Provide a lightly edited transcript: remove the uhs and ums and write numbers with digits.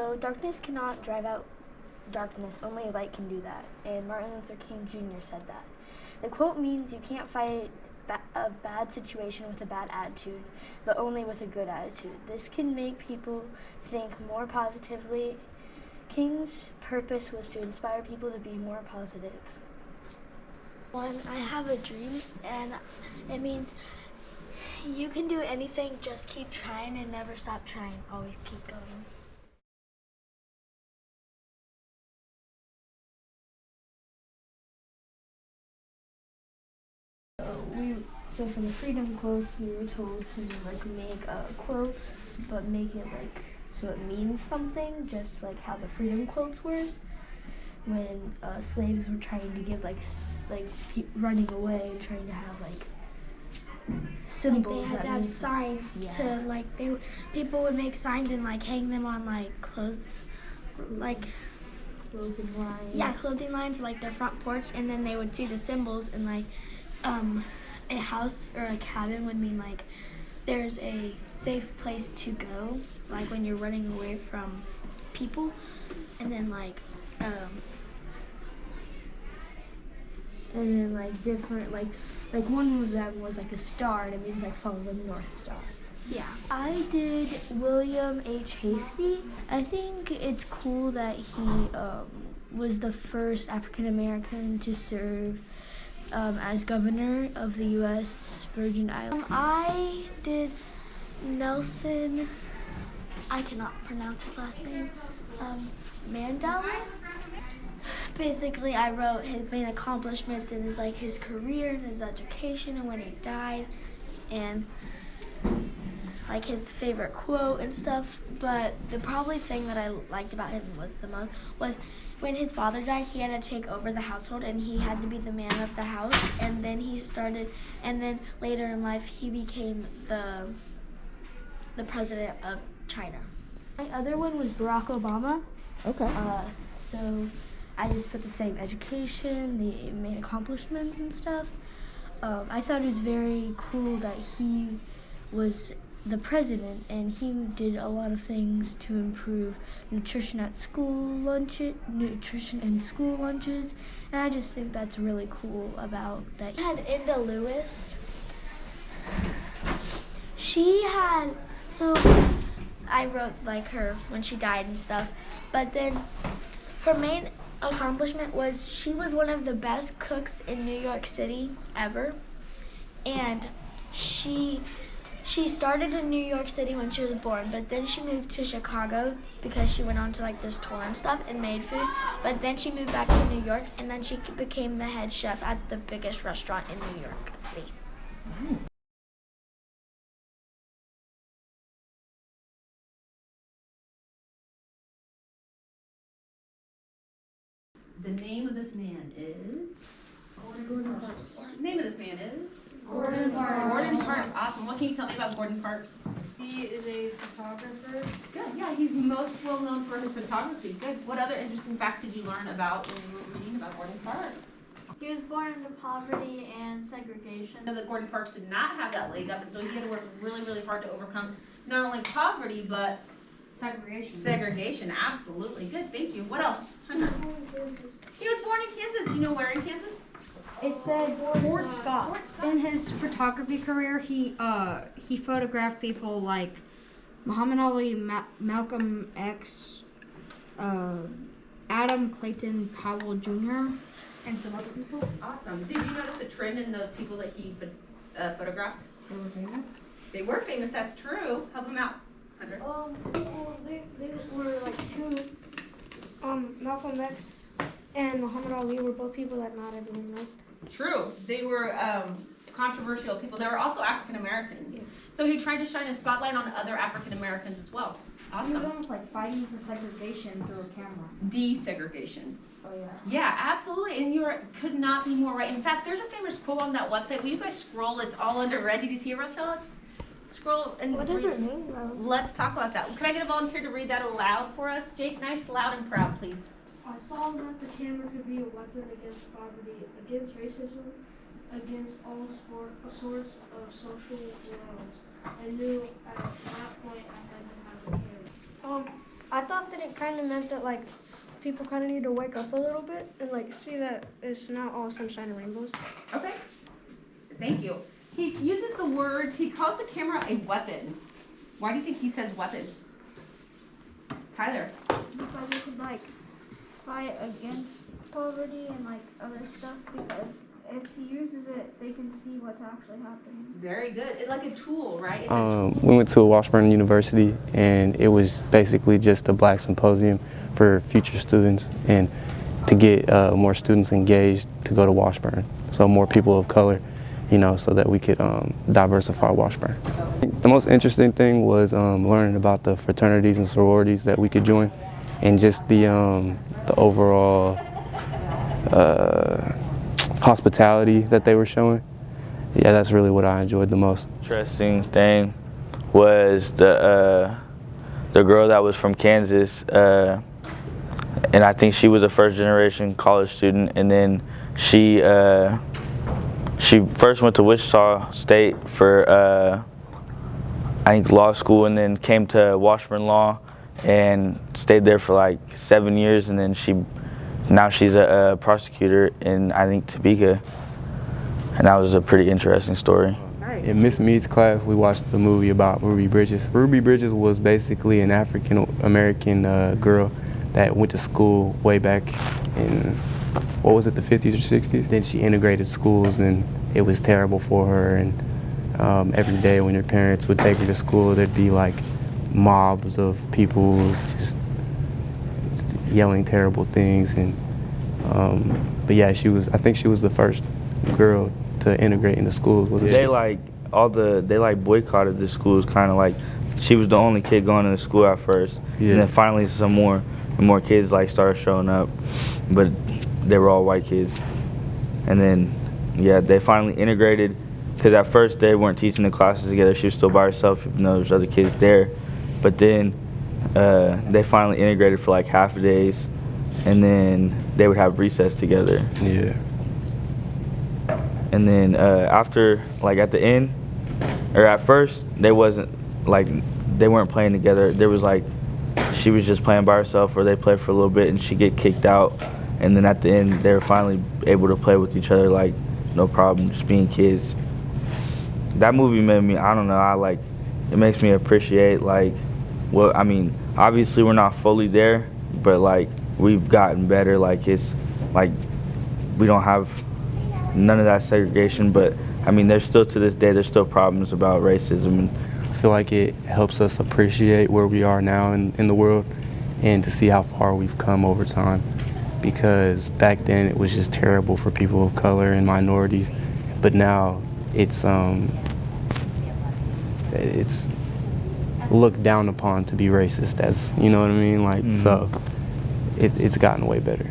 So darkness cannot drive out darkness, only light can do that. And Martin Luther King Jr. said that. The quote means you can't fight a bad situation with a bad attitude, but only with a good attitude. This can make people think more positively. King's purpose was to inspire people to be more positive. One, I have a dream, and it means you can do anything, just keep trying and never stop trying. Always keep going. So for the freedom quotes, we were told to make quotes, but make it so it means something, just like how the freedom quotes were. When slaves were trying to give running away and trying to have symbols. They had to have signs to people would make signs and hang them on clothes, clothing lines. Yeah, clothing lines, their front porch, and then they would see the symbols and a house or a cabin would mean there's a safe place to go, when you're running away from people, and then different one of them was a star, and it means follow the North Star. Yeah. I did William H. Hasty. I think it's cool that he was the first African American to serve as governor of the U.S. Virgin Islands. I did Nelson, I cannot pronounce his last name, Mandela. Basically, I wrote his main accomplishments and his career and his education and when he died and his favorite quote and stuff. But the probably thing that I liked about him was when his father died, he had to take over the household and he had to be the man of the house. And then later in life, he became the president of China. My other one was Barack Obama. Okay. So I just put the same education, the main accomplishments and stuff. I thought it was very cool that he was the president and he did a lot of things to improve nutrition and school lunches, and I just think that's really cool about that. I had Inda Lewis. I wrote her when she died and stuff, but then her main accomplishment was she was one of the best cooks in New York City ever, and she started in New York City when she was born, but then she moved to Chicago because she went on to this tour and stuff and made food, but then she moved back to New York and then she became the head chef at the biggest restaurant in New York City. The name of this man is? Gordon Parks. Name of this man is? Gordon Parks. Gordon Parks, awesome. What can you tell me about Gordon Parks? He is a photographer. Good, yeah, he's most well known for his photography. Good. What other interesting facts did you learn about when you were reading about Gordon Parks? He was born into poverty and segregation. I know that Gordon Parks did not have that leg up, and so he had to work really, really hard to overcome not only poverty, but Segregation. segregation. Absolutely. Good, thank you. What else? Hunter? He was born in Kansas. Do you know where in Kansas? It said Fort Scott. In his photography career, he photographed people like Muhammad Ali, Malcolm X, Adam Clayton Powell Jr., and some other people. Awesome. Did you notice a trend in those people that he photographed? They were famous. They were famous, that's true. Help them out, Hunter. They were two. Malcolm X and Muhammad Ali were both people that not everyone liked. True. They were controversial people. They were also African Americans. So he tried to shine a spotlight on other African Americans as well. He was Awesome. almost fighting for segregation through a camera. Desegregation. Oh yeah. Yeah, absolutely. And you could not be more right. In fact, there's a famous quote on that website. Will you guys scroll? It's all under red. Did you see it, Rochelle? Scroll and What read. does it mean though? Let's talk about that. Can I get a volunteer to read that aloud for us? Jake, nice, loud, and proud, please. I saw that the camera could be a weapon against poverty, against racism, against all sorts of social ills. I knew at that point I had to have a camera. I thought that it kind of meant that like people kind of need to wake up a little bit and like see that it's not all sunshine and rainbows. Okay. Thank you. He uses the words, he calls the camera a weapon. Why do you think he says weapon? Tyler. Because it could like fight against poverty and like other stuff, because if he uses it, they can see what's actually happening. Very good. It's like a tool, right? We went to Washburn University, and it was basically just a black symposium for future students and to get more students engaged to go to Washburn. So more people of color, you know, so that we could diversify Washburn. The most interesting thing was learning about the fraternities and sororities that we could join, and just the overall hospitality that they were showing. Yeah, that's really what I enjoyed the most. Interesting thing was the girl that was from Kansas, and I think she was a first-generation college student, and then she first went to Wichita State for I think law school, and then came to Washburn Law and stayed there for like 7 years, and then now she's a prosecutor in, I think, Topeka, and that was a pretty interesting story. In Miss Mead's class, we watched the movie about Ruby Bridges. Ruby Bridges was basically an African-American girl that went to school way back in, what was it, the 50s or 60s? Then she integrated schools, and it was terrible for her, and every day when her parents would take her to school, there'd be like mobs of people just yelling terrible things, and but yeah, I think she was the first girl to integrate into schools. Wasn't They she? they boycotted the schools, kind of like she was the only kid going to the school at first, Yeah. and then finally some more kids like started showing up, but they were all white kids, and then yeah, they finally integrated, because at first they weren't teaching the classes together. She was still by herself, even though there's other kids there, but then they finally integrated for like half a days, and then they would have recess together. Yeah. And then after, like at the end, or at first, they weren't playing together. There was like, she was just playing by herself, or they played for a little bit and she'd get kicked out. And then at the end, they were finally able to play with each other, like no problem, just being kids. That movie made me, I don't know, it makes me appreciate like, well, I mean, obviously we're not fully there, but like we've gotten better. Like it's like we don't have none of that segregation, but I mean, there's still, to this day, there's still problems about racism. I feel like it helps us appreciate where we are now in the world, and to see how far we've come over time, because back then it was just terrible for people of color and minorities, but now it's looked down upon to be racist, as, you know what I mean, like, so it's gotten way better.